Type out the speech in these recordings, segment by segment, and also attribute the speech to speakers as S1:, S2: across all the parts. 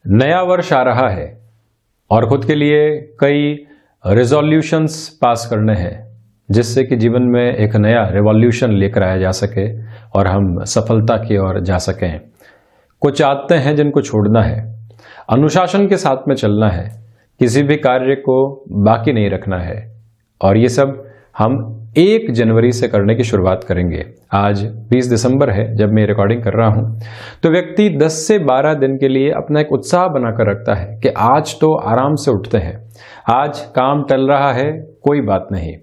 S1: नया वर्ष आ रहा है और खुद के लिए कई रिजोल्यूशंस पास करने हैं जिससे कि जीवन में एक नया रेवोल्यूशन लेकर आया जा सके और हम सफलता की ओर जा सकें। कुछ आदतें हैं जिनको छोड़ना है, अनुशासन के साथ में चलना है, किसी भी कार्य को बाकी नहीं रखना है और ये सब हम 1 जनवरी से करने की शुरुआत करेंगे। आज 20 दिसंबर है जब मैं रिकॉर्डिंग कर रहा हूं, तो व्यक्ति 10 से 12 दिन के लिए अपना एक उत्साह बनाकर रखता है कि आज तो आराम से उठते हैं, आज काम टल रहा है कोई बात नहीं।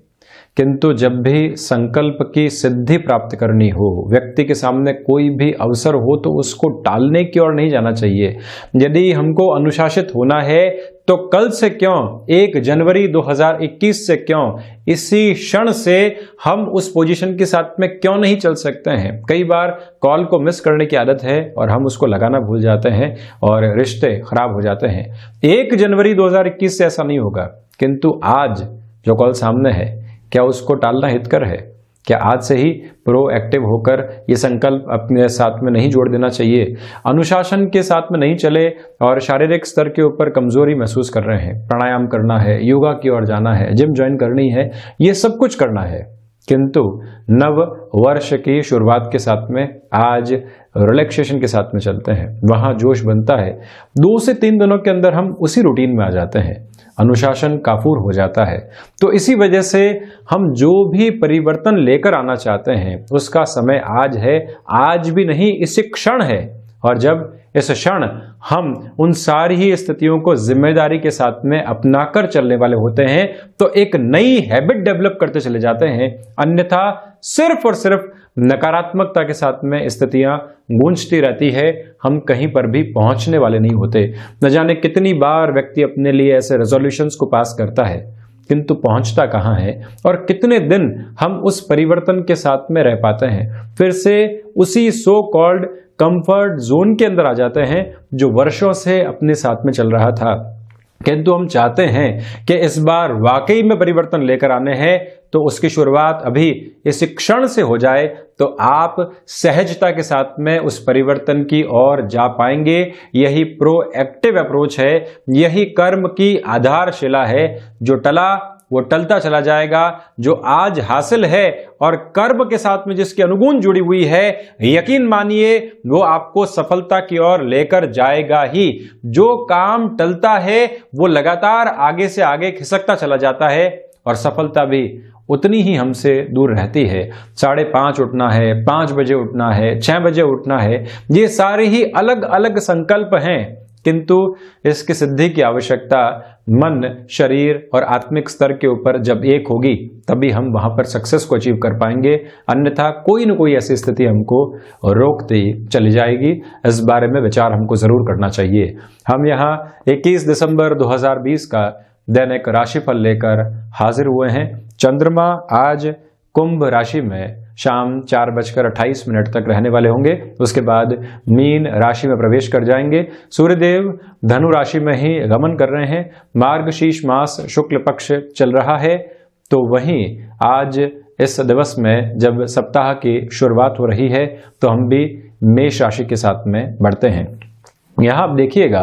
S1: किंतु जब भी संकल्प की सिद्धि प्राप्त करनी हो, व्यक्ति के सामने कोई भी अवसर हो तो उसको टालने की ओर नहीं जाना चाहिए। यदि हमको अनुशासित होना है तो कल से क्यों, 1 जनवरी 2021 से क्यों, इसी क्षण से हम उस पोजीशन के साथ में क्यों नहीं चल सकते हैं। कई बार कॉल को मिस करने की आदत है और हम उसको लगाना भूल जाते हैं और रिश्ते खराब हो जाते हैं। 1 जनवरी 2021 से ऐसा नहीं होगा, किंतु आज जो कॉल सामने है क्या उसको टालना हितकर है? क्या आज से ही प्रोएक्टिव होकर ये संकल्प अपने साथ में नहीं जोड़ देना चाहिए? अनुशासन के साथ में नहीं चले और शारीरिक स्तर के ऊपर कमजोरी महसूस कर रहे हैं, प्राणायाम करना है, योगा की ओर जाना है, जिम ज्वाइन करनी है, ये सब कुछ करना है, किंतु नव वर्ष की शुरुआत के साथ में आज रिलैक्सेशन के साथ में चलते हैं, वहां जोश बनता है। 2 से 3 दिनों के अंदर हम उसी रूटीन में आ जाते हैं, अनुशासन काफूर हो जाता है। तो इसी वजह से हम जो भी परिवर्तन लेकर आना चाहते हैं उसका समय आज है, आज भी नहीं इसी क्षण है। और जब इस क्षण हम उन सारी ही स्थितियों को जिम्मेदारी के साथ में अपनाकर चलने वाले होते हैं तो एक नई हैबिट डेवलप करते चले जाते हैं। अन्यथा सिर्फ और सिर्फ नकारात्मकता के साथ में स्थितियां गूंजती रहती है, हम कहीं पर भी पहुंचने वाले नहीं होते। न जाने कितनी बार व्यक्ति अपने लिए ऐसे रेजोल्यूशंस को पास करता है किंतु पहुंचता कहां है और कितने दिन हम उस परिवर्तन के साथ में रह पाते हैं। फिर से उसी सो कॉल्ड कंफर्ट जोन के अंदर आ जाते हैं जो वर्षों से अपने साथ में चल रहा था। किंतु हम चाहते हैं कि इस बार वाकई में परिवर्तन लेकर आने हैं तो उसकी शुरुआत अभी इस क्षण से हो जाए तो आप सहजता के साथ में उस परिवर्तन की ओर जा पाएंगे। यही प्रोएक्टिव अप्रोच है, यही कर्म की आधारशिला है। जो टला वो टलता चला जाएगा, जो आज हासिल है और कर्म के साथ में जिसकी अनुगुण जुड़ी हुई है, यकीन मानिए वो आपको सफलता की ओर लेकर जाएगा ही। जो काम टलता है वो लगातार आगे से आगे खिसकता चला जाता है और सफलता भी उतनी ही हमसे दूर रहती है। 5:30 उठना है, 5 बजे उठना है, 6 बजे उठना है, ये सारे ही अलग अलग संकल्प हैं, किंतु इसकी सिद्धि की आवश्यकता मन, शरीर और आत्मिक स्तर के ऊपर जब एक होगी तभी हम वहां पर सक्सेस को अचीव कर पाएंगे। अन्यथा कोई न कोई ऐसी स्थिति हमको रोकती चली जाएगी। इस बारे में विचार हमको जरूर करना चाहिए। हम यहाँ 21 दिसंबर 2020 का दैनिक राशिफल लेकर हाजिर हुए हैं। चंद्रमा आज कुंभ राशि में शाम 4:28 तक रहने वाले होंगे। उसके बाद मीन राशि में प्रवेश कर जाएंगे। सूर्यदेव धनु राशि में ही गमन कर रहे हैं। मार्गशीर्ष मास शुक्ल पक्ष चल रहा है। तो वहीं आज इस दिवस में जब सप्ताह की शुरुआत हो रही है तो हम भी मेष राशि के साथ में बढ़ते हैं। यहाँ आप देखिएगा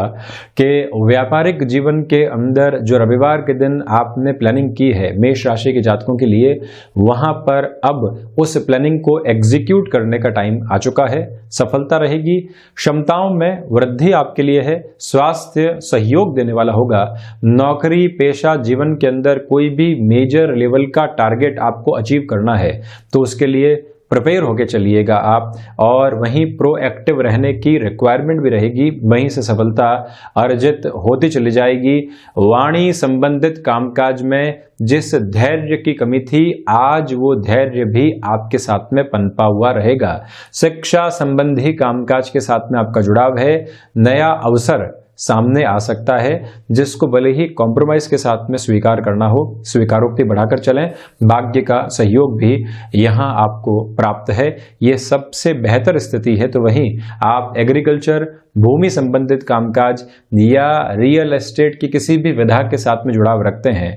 S1: कि व्यापारिक जीवन के अंदर जो रविवार के दिन आपने प्लानिंग की है मेष राशि के जातकों के लिए, वहां पर अब उस प्लानिंग को एग्जीक्यूट करने का टाइम आ चुका है। सफलता रहेगी, क्षमताओं में वृद्धि आपके लिए है, स्वास्थ्य सहयोग देने वाला होगा। नौकरी पेशा जीवन के अंदर कोई भी मेजर लेवल का टारगेट आपको अचीव करना है तो उसके लिए प्रिपेयर होके चलिएगा आप। और वहीं प्रोएक्टिव रहने की रिक्वायरमेंट भी रहेगी, वहीं से सफलता अर्जित होती चली जाएगी। वाणी संबंधित कामकाज में जिस धैर्य की कमी थी आज वो धैर्य भी आपके साथ में पनपा हुआ रहेगा। शिक्षा संबंधी कामकाज के साथ में आपका जुड़ाव है। नया अवसर सामने आ सकता है जिसको भले ही कॉम्प्रोमाइज के साथ में स्वीकार करना हो, स्वीकारोक्ति बढ़ाकर चलें। भाग्य का सहयोग भी यहाँ आपको प्राप्त है, ये सबसे बेहतर स्थिति है। तो वहीं आप एग्रीकल्चर, भूमि संबंधित कामकाज या रियल एस्टेट की किसी भी विधा के साथ में जुड़ाव रखते हैं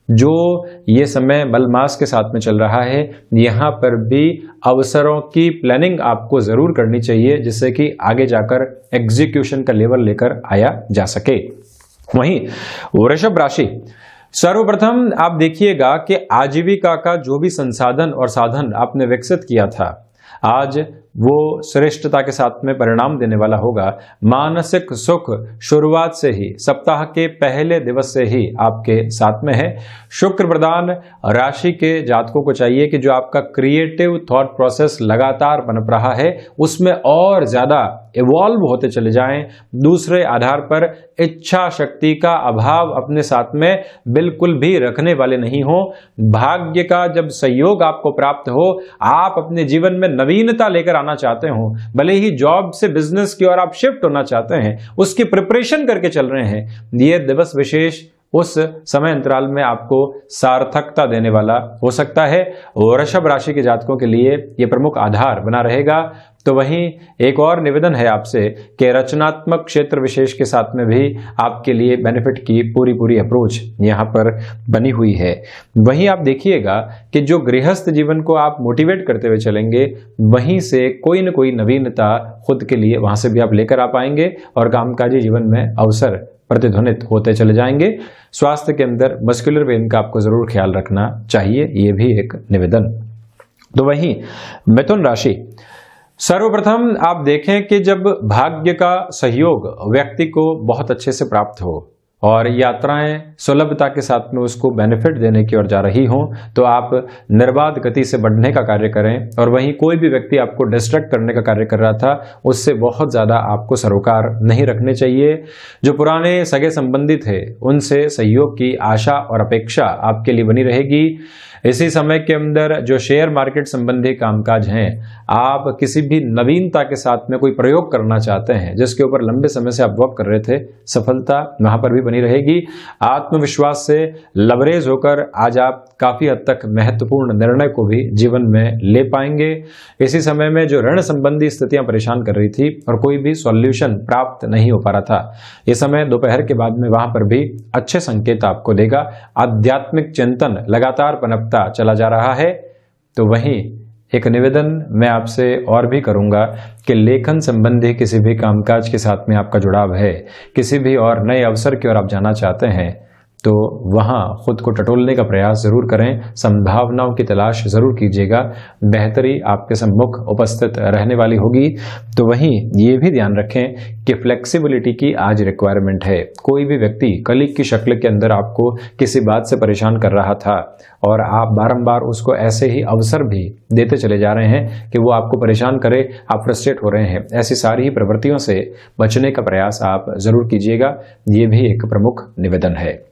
S1: जो ये समय मलमास के साथ में चल रहा है, यहाँ पर भी अवसरों की प्लानिंग आपको जरूर करनी चाहिए, जिससे कि आगे जाकर एग्जीक्यूशन का लेवल लेकर आया जा सके। वहीं वृषभ राशि, सर्वप्रथम आप देखिएगा कि आजीविका का जो भी संसाधन और साधन आपने विकसित किया था, आज वो श्रेष्ठता के साथ में परिणाम देने वाला होगा। मानसिक सुख शुरुआत से ही, सप्ताह के पहले दिवस से ही आपके साथ में है। शुक्र प्रधान राशि के जातकों को चाहिए कि जो आपका क्रिएटिव थॉट प्रोसेस लगातार बन रहा है, उसमें और ज्यादा इवॉल्व होते चले जाएं। दूसरे आधार पर इच्छा शक्ति का अभाव अपने साथ में बिल्कुल भी रखने वाले नहीं हो। भाग्य का जब सहयोग आपको प्राप्त हो, आप अपने जीवन में नवीनता लेकर आना चाहते हो, भले ही जॉब से बिजनेस की ओर आप शिफ्ट होना चाहते हैं, उसकी प्रिपरेशन करके चल रहे हैं, ये दिवस विशेष उस समय अंतराल में आपको सार्थकता देने वाला हो सकता है। वृषभ राशि के जातकों के लिए यह प्रमुख आधार बना रहेगा। तो वहीं एक और निवेदन है आपसे कि रचनात्मक क्षेत्र विशेष के साथ में भी आपके लिए बेनिफिट की पूरी अप्रोच यहाँ पर बनी हुई है। वहीं आप देखिएगा कि जो गृहस्थ जीवन को आप मोटिवेट करते हुए चलेंगे, वहीं से कोई न कोई नवीनता खुद के लिए वहां से भी आप लेकर आ पाएंगे और कामकाजी जीवन में अवसर प्रतिध्वनित होते चले जाएंगे। स्वास्थ्य के अंदर मस्कुलर वेन का आपको जरूर ख्याल रखना चाहिए, ये भी एक निवेदन। तो वहीं मिथुन राशि, सर्वप्रथम आप देखें कि जब भाग्य का सहयोग व्यक्ति को बहुत अच्छे से प्राप्त हो और यात्राएं सुलभता के साथ में उसको बेनिफिट देने की ओर जा रही हों, तो आप निर्बाध गति से बढ़ने का कार्य करें। और वहीं कोई भी व्यक्ति आपको डिस्ट्रैक्ट करने का कार्य कर रहा था, उससे बहुत ज़्यादा आपको सरोकार नहीं रखने चाहिए। जो पुराने सगे संबंधी थे, उनसे सहयोग की आशा और अपेक्षा आपके लिए बनी रहेगी। इसी समय के अंदर जो शेयर मार्केट संबंधी कामकाज हैं, आप किसी भी नवीनता के साथ में कोई प्रयोग करना चाहते हैं जिसके ऊपर लंबे समय से आप वर्क कर रहे थे, सफलता वहां पर भी बनी रहेगी। आत्मविश्वास से लबरेज होकर आज आप काफी हद तक महत्वपूर्ण निर्णय को भी जीवन में ले पाएंगे। इसी समय में जो ऋण संबंधी स्थितियां परेशान कर रही थी और कोई भी सॉल्यूशन प्राप्त नहीं हो पा रहा था, ये समय दोपहर के बाद में वहां पर भी अच्छे संकेत आपको देगा। आध्यात्मिक चिंतन लगातार पनपता चला जा रहा है। तो वहीं एक निवेदन मैं आपसे और भी करूंगा कि लेखन संबंधी किसी भी कामकाज के साथ में आपका जुड़ाव है, किसी भी और नए अवसर की ओर आप जाना चाहते हैं, तो वहां खुद को टटोलने का प्रयास जरूर करें, संभावनाओं की तलाश जरूर कीजिएगा। बेहतरी आपके सम्मुख उपस्थित रहने वाली होगी। तो वहीं ये भी ध्यान रखें कि फ्लेक्सिबिलिटी की आज रिक्वायरमेंट है। कोई भी व्यक्ति कलीग की शक्ल के अंदर आपको किसी बात से परेशान कर रहा था और आप बारंबार उसको ऐसे ही अवसर भी देते चले जा रहे हैं कि वो आपको परेशान करे, आप फ्रस्ट्रेट हो रहे हैं, ऐसी सारी ही प्रवृत्तियों से बचने का प्रयास आप जरूर कीजिएगा। ये भी एक प्रमुख निवेदन है।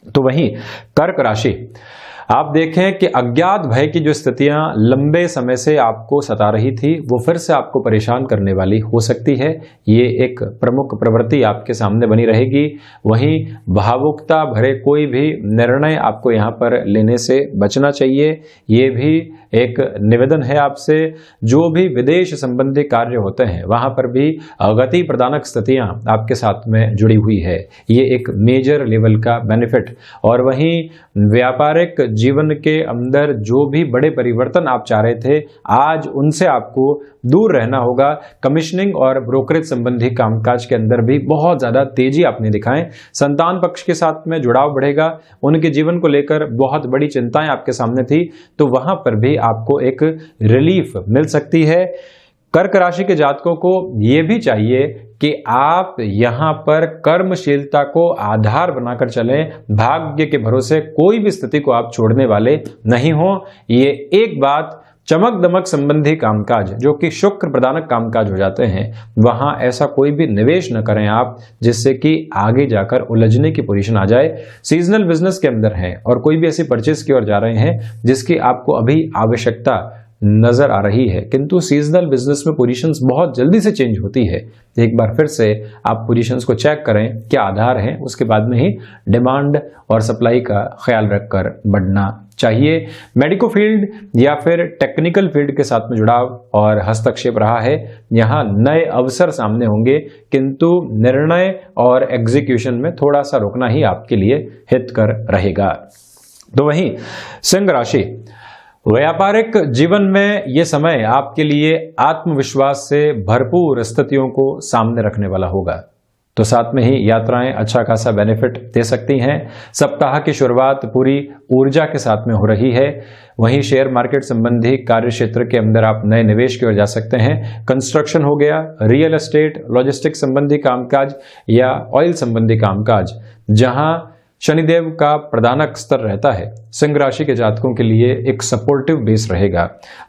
S1: तो वहीं कर्क राशि, आप देखें कि अज्ञात भय की जो स्थितियां लंबे समय से आपको सता रही थी, वो फिर से आपको परेशान करने वाली हो सकती है। ये एक प्रमुख प्रवृत्ति आपके सामने बनी रहेगी। वहीं भावुकता भरे कोई भी निर्णय आपको यहाँ पर लेने से बचना चाहिए। ये भी एक निवेदन है आपसे। जो भी विदेश संबंधी कार्य होते हैं, वहां पर भी गति प्रदानक स्थितियां आपके साथ में जुड़ी हुई है। ये एक मेजर लेवल का बेनिफिट। और वहीं व्यापारिक जीवन के अंदर जो भी बड़े परिवर्तन आप चाह रहे थे, आज उनसे आपको दूर रहना होगा। कमीशनिंग और ब्रोकरेज संबंधी कामकाज के अंदर भी बहुत ज्यादा तेजी आपने दिखाएं। संतान पक्ष के साथ में जुड़ाव बढ़ेगा। उनके जीवन को लेकर बहुत बड़ी चिंताएं आपके सामने थी, तो वहां पर भी आपको एक रिलीफ मिल सकती है। कर्क राशि के जातकों को यह भी चाहिए कि आप यहां पर कर्मशीलता को आधार बनाकर चलें। भाग्य के भरोसे कोई भी स्थिति को आप छोड़ने वाले नहीं हो। ये एक बात, चमक दमक संबंधी कामकाज जो कि शुक्र प्रदानक कामकाज हो जाते हैं, वहां ऐसा कोई भी निवेश न करें आप जिससे कि आगे जाकर उलझने की पोजीशन आ जाए। सीजनल बिजनेस के अंदर हैं और कोई भी ऐसी परचेज की ओर जा रहे हैं जिसकी आपको अभी आवश्यकता नजर आ रही है, किंतु सीजनल बिजनेस में पोजीशंस बहुत जल्दी से चेंज होती है। एक बार फिर से आप पोजीशंस को चेक करें, क्या आधार है, उसके बाद में ही डिमांड और सप्लाई का ख्याल रखकर बढ़ना चाहिए। मेडिको फील्ड या फिर टेक्निकल फील्ड के साथ में जुड़ाव और हस्तक्षेप रहा है, यहाँ नए अवसर सामने होंगे, किंतु निर्णय और एग्जीक्यूशन में थोड़ा सा रुकना ही आपके लिए हितकर रहेगा। तो वहीं सिंह राशि, व्यापारिक जीवन में यह समय आपके लिए आत्मविश्वास से भरपूर स्थितियों को सामने रखने वाला होगा। तो साथ में ही यात्राएं अच्छा खासा बेनिफिट दे सकती हैं। सप्ताह की शुरुआत पूरी ऊर्जा के साथ में हो रही है। वहीं शेयर मार्केट संबंधी कार्य क्षेत्र के अंदर आप नए निवेश की ओर जा सकते हैं। कंस्ट्रक्शन हो गया, रियल एस्टेट, लॉजिस्टिक्स संबंधी कामकाज या ऑयल संबंधी कामकाज, जहां शनिदेव का प्रधानक स्तर रहता है, सिंह राशि के जातकों के लिए एक सपोर्टिव बेस रहेगा।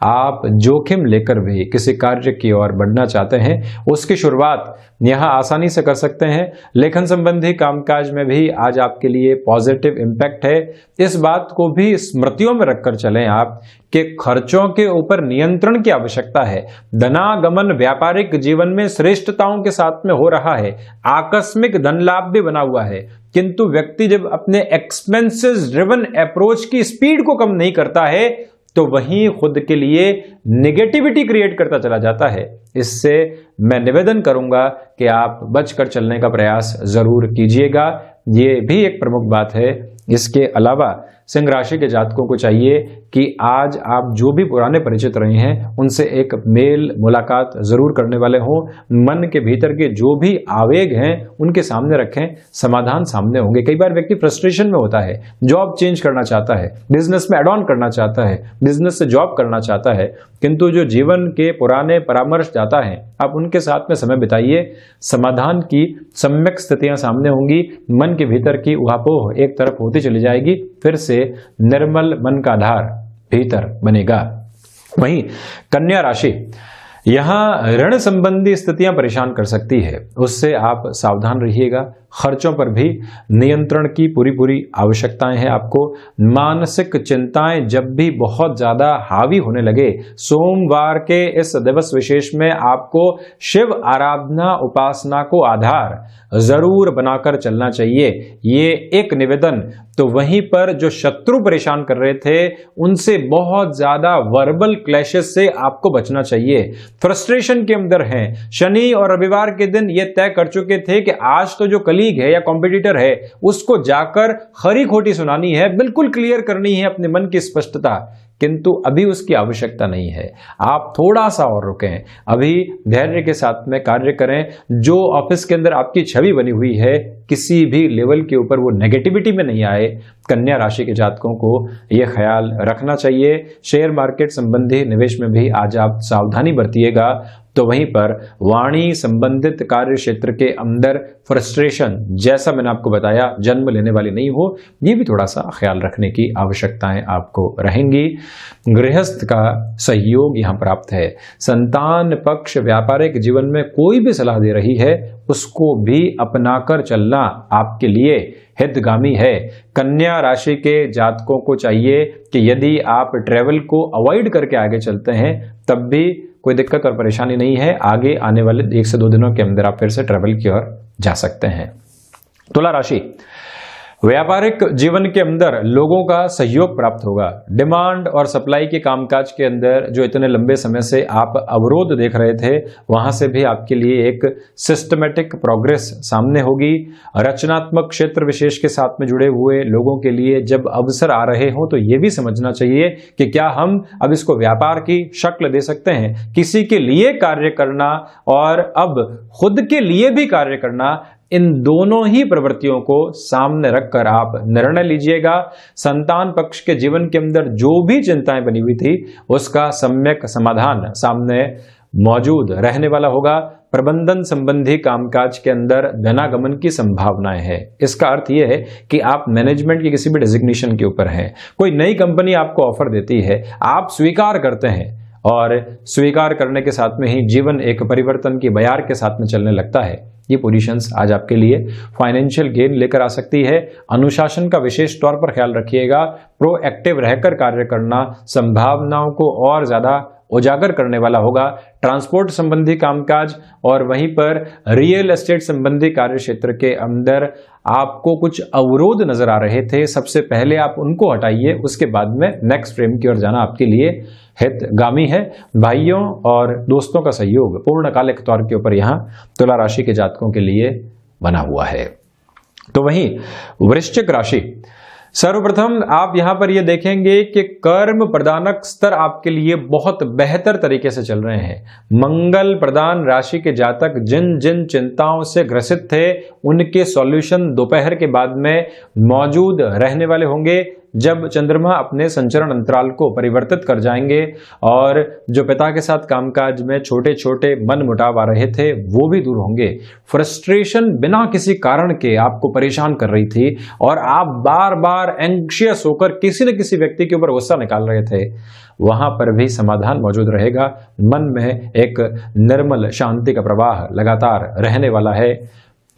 S1: आप जोखिम लेकर भी किसी कार्य की ओर बढ़ना चाहते हैं, उसकी शुरुआत यहां आसानी से कर सकते हैं। लेखन संबंधी कामकाज में भी आज आपके लिए पॉजिटिव इंपैक्ट है। इस बात को भी स्मृतियों में रखकर चलें आप कि खर्चों के ऊपर नियंत्रण की आवश्यकता है। धनागमन व्यापारिक जीवन में श्रेष्ठताओं के साथ में हो रहा है। आकस्मिक धन लाभ भी बना हुआ है, किंतु व्यक्ति जब अपने एक्सपेंसेस ड्रिवन अप्रोच की स्पीड को कम नहीं करता है तो वहीं खुद के लिए नेगेटिविटी क्रिएट करता चला जाता है। इससे मैं निवेदन करूंगा कि आप बचकर चलने का प्रयास जरूर कीजिएगा। ये भी एक प्रमुख बात है। इसके अलावा सिंह राशि के जातकों को चाहिए कि आज आप जो भी पुराने परिचित रहे हैं उनसे एक मेल मुलाकात जरूर करने वाले हों। मन के भीतर के जो भी आवेग हैं उनके सामने रखें, समाधान सामने होंगे। कई बार व्यक्ति फ्रस्ट्रेशन में होता है, जॉब चेंज करना चाहता है, बिजनेस में एड ऑन करना चाहता है, बिजनेस से जॉब करना चाहता है, किंतु जो जीवन के पुराने परामर्श जाता है आप उनके साथ में समय बिताइए। समाधान की सम्यक स्थितियां सामने होंगी। मन के भीतर की उहापोह एक तरफ होती चली जाएगी, फिर से निर्मल मन का आधार भीतर बनेगा। वहीं कन्या राशि, यहां ऋण संबंधी स्थितियां परेशान कर सकती है, उससे आप सावधान रहिएगा। खर्चों पर भी नियंत्रण की पूरी आवश्यकताएं हैं आपको। मानसिक चिंताएं जब भी बहुत ज्यादा हावी होने लगे, सोमवार के इस दिवस विशेष में आपको शिव आराधना उपासना को आधार जरूर बनाकर चलना चाहिए। ये एक निवेदन। तो वहीं पर जो शत्रु परेशान कर रहे थे उनसे बहुत ज्यादा वर्बल क्लैशेस से आपको बचना चाहिए। फ्रस्ट्रेशन के अंदर हैं। शनि और रविवार के दिन ये तय कर चुके थे कि आज तो जो कलीग है या कॉम्पिटिटर है उसको जाकर खरी खोटी सुनानी है, बिल्कुल क्लियर करनी है अपने मन की स्पष्टता, किंतु अभी उसकी आवश्यकता नहीं है। आप थोड़ा सा और रुकें, अभी धैर्य के साथ में कार्य करें। जो ऑफिस के अंदर आपकी छवि बनी हुई है किसी भी लेवल के ऊपर वो नेगेटिविटी में नहीं आए। कन्या राशि के जातकों को यह ख्याल रखना चाहिए। शेयर मार्केट संबंधी निवेश में भी आज आप सावधानी बरतिएगा। तो वहीं पर वाणी संबंधित कार्य क्षेत्र के अंदर फ्रस्ट्रेशन, जैसा मैंने आपको बताया, जन्म लेने वाली नहीं हो, ये भी थोड़ा सा ख्याल रखने की आवश्यकताएं आपको रहेंगी। गृहस्थ का सहयोग यहां प्राप्त है। संतान पक्ष व्यापारिक जीवन में कोई भी सलाह दे रही है उसको भी अपनाकर चलना आपके लिए हितगामी है। कन्या राशि के जातकों को चाहिए कि यदि आप ट्रेवल को अवॉइड करके आगे चलते हैं तब भी कोई दिक्कत और परेशानी नहीं है। आगे आने वाले 1 से 2 दिनों के अंदर आप फिर से ट्रेवल की ओर जा सकते हैं। तुला राशि, व्यापारिक जीवन के अंदर लोगों का सहयोग प्राप्त होगा। डिमांड और सप्लाई के कामकाज के अंदर जो इतने लंबे समय से आप अवरोध देख रहे थे वहां से भी आपके लिए एक सिस्टमेटिक प्रोग्रेस सामने होगी। रचनात्मक क्षेत्र विशेष के साथ में जुड़े हुए लोगों के लिए जब अवसर आ रहे हों तो ये भी समझना चाहिए कि क्या हम अब इसको व्यापार की शक्ल दे सकते हैं। किसी के लिए कार्य करना और अब खुद के लिए भी कार्य करना, इन दोनों ही प्रवृत्तियों को सामने रखकर आप निर्णय लीजिएगा। संतान पक्ष के जीवन के अंदर जो भी चिंताएं बनी हुई थी उसका सम्यक समाधान सामने मौजूद रहने वाला होगा। प्रबंधन संबंधी कामकाज के अंदर धनागमन की संभावनाएं हैं। इसका अर्थ यह है कि आप मैनेजमेंट की किसी भी डेजिग्नेशन के ऊपर हैं, कोई नई कंपनी आपको ऑफर देती है, आप स्वीकार करते हैं और स्वीकार करने के साथ में ही जीवन एक परिवर्तन की बयार के साथ में चलने लगता है। ये पोजीशंस आज आपके लिए फाइनेंशियल गेन लेकर आ सकती है। अनुशासन का विशेष तौर पर ख्याल रखिएगा। प्रोएक्टिव रहकर कार्य करना संभावनाओं को और ज्यादा उजागर करने वाला होगा। ट्रांसपोर्ट संबंधी कामकाज और वहीं पर रियल एस्टेट संबंधी कार्य क्षेत्र के अंदर आपको कुछ अवरोध नजर आ रहे थे, सबसे पहले आप उनको हटाइए, उसके बाद में नेक्स्ट फ्रेम की ओर जाना आपके लिए हितगामी है। भाइयों और दोस्तों का सहयोग पूर्णकालिक तौर के ऊपर यहाँ तुला राशि के जातकों के लिए बना हुआ है। तो वहीं वृश्चिक राशि, सर्वप्रथम आप यहां पर यह देखेंगे कि कर्म प्रदानक स्तर आपके लिए बहुत बेहतर तरीके से चल रहे हैं। मंगल प्रदान राशि के जातक जिन जिन चिंताओं से ग्रसित थे उनके सॉल्यूशन दोपहर के बाद में मौजूद रहने वाले होंगे, जब चंद्रमा अपने संचरण अंतराल को परिवर्तित कर जाएंगे और जो पिता के साथ कामकाज में छोटे छोटे मन मुटाव आ रहे थे वो भी दूर होंगे। फ्रस्ट्रेशन बिना किसी कारण के आपको परेशान कर रही थी और आप बार बार एंग्शियस होकर किसी न किसी व्यक्ति के ऊपर गुस्सा निकाल रहे थे, वहां पर भी समाधान मौजूद रहेगा। मन में एक निर्मल शांति का प्रवाह लगातार रहने वाला है।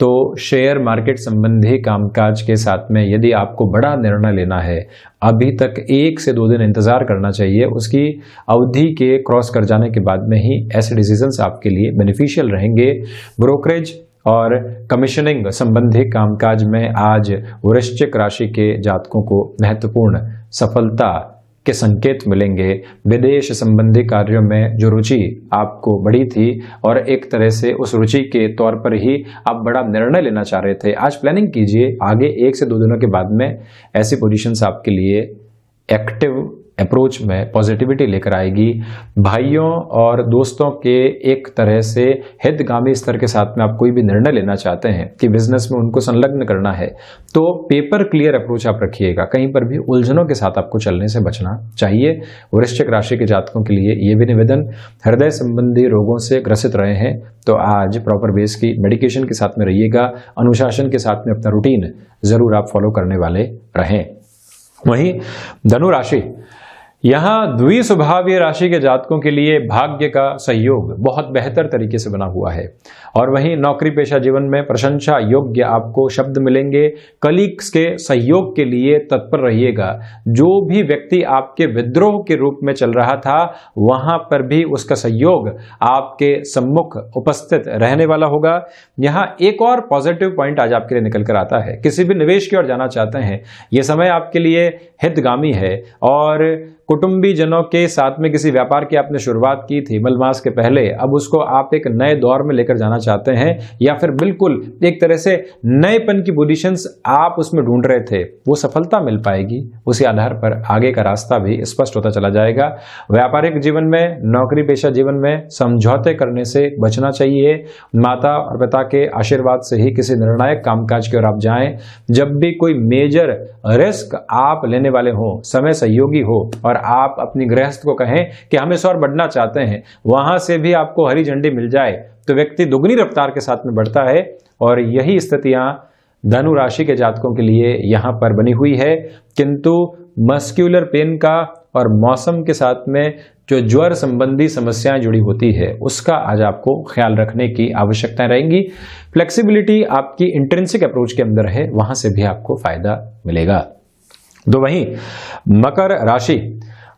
S1: तो शेयर मार्केट संबंधी कामकाज के साथ में यदि आपको बड़ा निर्णय लेना है, अभी तक 1 से 2 दिन इंतजार करना चाहिए। उसकी अवधि के क्रॉस कर जाने के बाद में ही ऐसे डिसीजंस आपके लिए बेनिफिशियल रहेंगे। ब्रोकरेज और कमीशनिंग संबंधी कामकाज में आज वृश्चिक राशि के जातकों को महत्वपूर्ण सफलता के संकेत मिलेंगे। विदेश संबंधी कार्यों में जो रुचि आपको बढ़ी थी और एक तरह से उस रुचि के तौर पर ही आप बड़ा निर्णय लेना चाह रहे थे, आज प्लानिंग कीजिए। आगे 1 से 2 दिनों के बाद में ऐसी पोजीशंस आपके लिए एक्टिव अप्रोच में पॉजिटिविटी लेकर आएगी। भाइयों और दोस्तों के एक तरह से हितगामी स्तर के साथ में आप कोई भी निर्णय लेना चाहते हैं कि बिजनेस में उनको संलग्न करना है, तो पेपर क्लियर अप्रोच आप रखिएगा। कहीं पर भी उलझनों के साथ आपको चलने से बचना चाहिए। वृश्चिक राशि के जातकों के लिए ये भी निवेदन, हृदय संबंधी रोगों से ग्रसित रहे हैं तो आज प्रॉपर बेस की मेडिकेशन के साथ में रहिएगा। अनुशासन के साथ में अपना रूटीन जरूर आप फॉलो करने वाले रहें। वहीं धनु राशि, यहां द्विस्वभावीय राशि के जातकों के लिए भाग्य का सहयोग बहुत बेहतर तरीके से बना हुआ है और वहीं नौकरी पेशा जीवन में प्रशंसा योग्य आपको शब्द मिलेंगे। कलीग्स के सहयोग के लिए तत्पर रहिएगा। जो भी व्यक्ति आपके विद्रोह के रूप में चल रहा था वहां पर भी उसका सहयोग आपके सम्मुख उपस्थित रहने वाला होगा। यहां एक और पॉजिटिव पॉइंट आज आपके लिए निकल कर आता है। किसी भी निवेश की ओर जाना चाहते हैं, यह समय आपके लिए हितगामी है और कुटुंबी जनों के साथ में किसी व्यापार की आपने शुरुआत की थी मलमास के पहले, अब उसको आप एक नए दौर में लेकर जाना चाहते हैं या फिर बिल्कुल एक तरह से नएपन की पोजीशंस आप उसमें ढूंढ रहे थे, वो सफलता मिल पाएगी। उसी आधार पर आगे का रास्ता भी स्पष्ट होता चला जाएगा। व्यापारिक जीवन में, नौकरी पेशा जीवन में समझौते करने से बचना चाहिए। माता और पिता के आशीर्वाद से ही किसी निर्णायक कामकाज की ओर आप जाएं। जब भी कोई मेजर रिस्क आप लेने वाले हो, समय सहयोगी हो और आप अपनी गृहस्थ को कहें कि हम इस और बढ़ना चाहते हैं, वहां से भी आपको हरी झंडी मिल जाए तो व्यक्ति दुगनी रफ्तार के साथ में बढ़ता है। और यही स्थितियां धनु राशि के जातकों के लिए यहां पर बनी हुई है। किंतु मस्क्यूलर पेन का और मौसम के साथ में जो ज्वर संबंधी समस्याएं जुड़ी होती है उसका आज आपको ख्याल रखने की आवश्यकता रहेंगी। फ्लेक्सिबिलिटी आपकी इंट्रिंसिक अप्रोच के अंदर है, वहां से भी आपको फायदा मिलेगा। तो वहीं मकर राशि,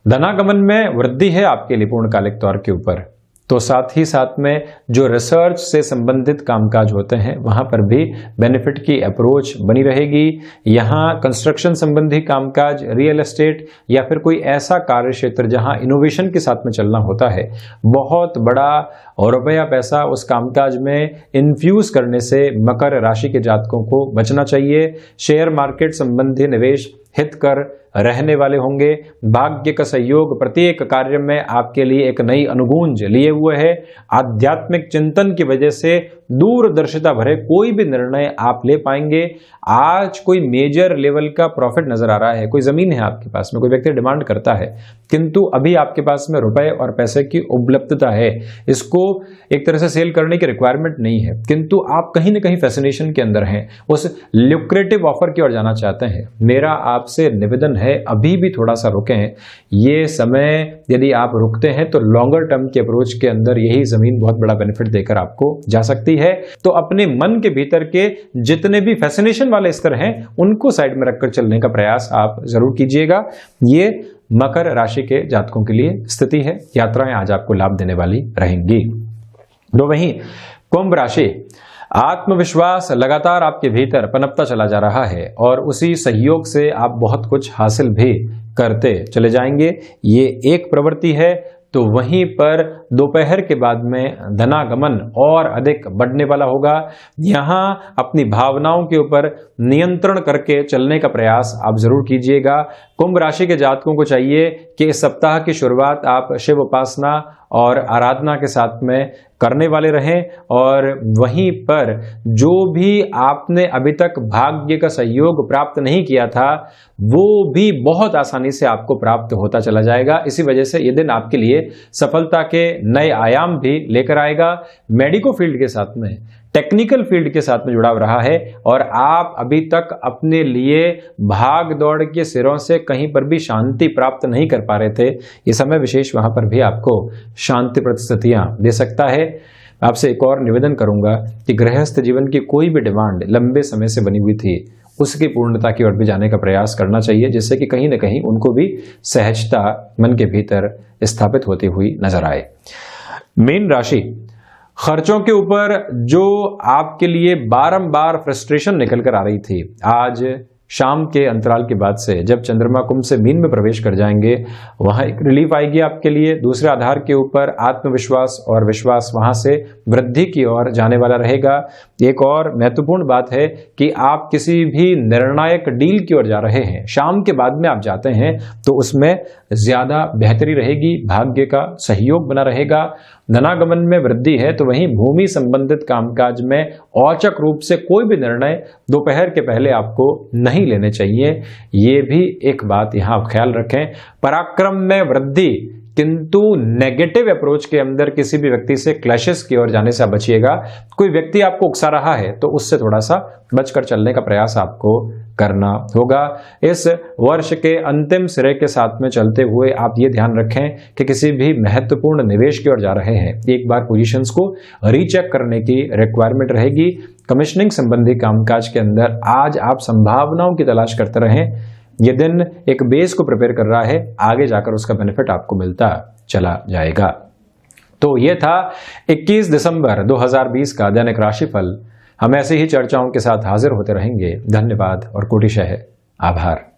S1: धनागमन में वृद्धि है आपके लिए पूर्णकालिक तौर के ऊपर, तो साथ ही साथ में जो रिसर्च से संबंधित कामकाज होते हैं वहां पर भी बेनिफिट की अप्रोच बनी रहेगी। यहां कंस्ट्रक्शन संबंधी कामकाज, रियल एस्टेट या फिर कोई ऐसा कार्य क्षेत्र जहां इनोवेशन के साथ में चलना होता है, बहुत बड़ा और रुपया पैसा उस कामकाज में इन्फ्यूज करने से मकर राशि के जातकों को बचना चाहिए। शेयर मार्केट संबंधी निवेश हितकर रहने वाले होंगे। भाग्य का सहयोग प्रत्येक कार्य में आपके लिए एक नई अनुगूंज लिए हुए है। आध्यात्मिक चिंतन की वजह से दूरदर्शिता भरे कोई भी निर्णय आप ले पाएंगे। आज कोई मेजर लेवल का प्रॉफिट नजर आ रहा है। कोई जमीन है आपके पास में, कोई व्यक्ति डिमांड करता है, किंतु अभी आपके पास में रुपए और पैसे की उपलब्धता है, इसको एक तरह से सेल करने की रिक्वायरमेंट नहीं है, किंतु आप कहीं ना कहीं फैसिनेशन के अंदर हैं, उस ल्यूक्रेटिव ऑफर की ओर जाना चाहते हैं। मेरा आपसे निवेदन है, अभी भी थोड़ा सा रुकें। ये समय यदि आप रुकते हैं तो लॉन्गर टर्म की अप्रोच के अंदर यही जमीन बहुत बड़ा बेनिफिट देकर आपको जा सकती है। तो अपने मन के भीतर के जितने भी फैसिनेशन वाले स्तर हैं उनको साइड में रखकर चलने का प्रयास आप जरूर कीजिएगा। ये मकर राशि के जातकों के लिए स्थिति है। यात्राएं आज आपको लाभ देने वाली रहेंगी। तो वहीं कुंभ राशि, आत्मविश्वास लगातार आपके भीतर पनपता चला जा रहा है और उसी सहयोग से आप बहुत कुछ हासिल भी करते चले जाएंगे। ये एक प्रवृत्ति है। तो वहीं पर दोपहर के बाद में धनागमन और अधिक बढ़ने वाला होगा। यहां अपनी भावनाओं के ऊपर नियंत्रण करके चलने का प्रयास आप जरूर कीजिएगा। कुंभ राशि के जातकों को चाहिए कि इस सप्ताह की शुरुआत आप शिव उपासना और आराधना के साथ में करने वाले रहें, और वहीं पर जो भी आपने अभी तक भाग्य का सहयोग प्राप्त नहीं किया था वो भी बहुत आसानी से आपको प्राप्त होता चला जाएगा। इसी वजह से ये दिन आपके लिए सफलता के नए आयाम भी लेकर आएगा। मेडिको फील्ड के साथ में, टेक्निकल फील्ड के साथ में जुड़ाव रहा है और आप अभी तक अपने लिए भाग दौड़ के सिरों से कहीं पर भी शांति प्राप्त नहीं कर पा रहे थे, ये समय विशेष वहां पर भी आपको शांति परिस्थितियां दे सकता है। आपसे एक और निवेदन करूंगा कि गृहस्थ जीवन की कोई भी डिमांड लंबे समय से बनी हुई थी उसकी पूर्णता की ओर भी जाने का प्रयास करना चाहिए, जिससे कि कहीं ना कहीं उनको भी सहजता मन के भीतर स्थापित होती हुई नजर आए। मीन राशि, खर्चों के ऊपर जो आपके लिए बारंबार फ्रस्ट्रेशन निकल कर आ रही थी, आज शाम के अंतराल के बाद से जब चंद्रमा कुंभ से मीन में प्रवेश कर जाएंगे वहां एक रिलीफ आएगी आपके लिए। दूसरे आधार के ऊपर आत्मविश्वास और विश्वास वहां से वृद्धि की ओर जाने वाला रहेगा। एक और महत्वपूर्ण बात है कि आप किसी भी निर्णायक डील की ओर जा रहे हैं, शाम के बाद में आप जाते हैं तो उसमें ज्यादा बेहतरी रहेगी, भाग्य का सहयोग बना रहेगा। धनागमन में वृद्धि है तो वहीं भूमि संबंधित कामकाज में औचक रूप से कोई भी निर्णय दोपहर के पहले आपको नहीं लेने चाहिए, ये भी एक बात यहां आप ख्याल रखें। पराक्रम में वृद्धि, किंतु नेगेटिव अप्रोच के अंदर किसी भी व्यक्ति से क्लैशेस की ओर जाने से बचिएगा। कोई व्यक्ति आपको उकसा रहा है तो उससे थोड़ा सा बचकर चलने का प्रयास आपको करना होगा। इस वर्ष के अंतिम सिरे के साथ में चलते हुए आप ये ध्यान रखें कि किसी भी महत्वपूर्ण निवेश की ओर जा रहे हैं, एक बार पोजीशंस को रीचेक करने की रिक्वायरमेंट रहेगी। कमीशनिंग संबंधी कामकाज के अंदर आज आप संभावनाओं की तलाश करते रहें। ये दिन एक बेस को प्रिपेयर कर रहा है, आगे जाकर उसका बेनिफिट आपको मिलता चला जाएगा। तो ये था 21 दिसंबर 2020 का दैनिक राशिफल। हम ऐसे ही चर्चाओं के साथ हाजिर होते रहेंगे। धन्यवाद और कोटिशः आभार।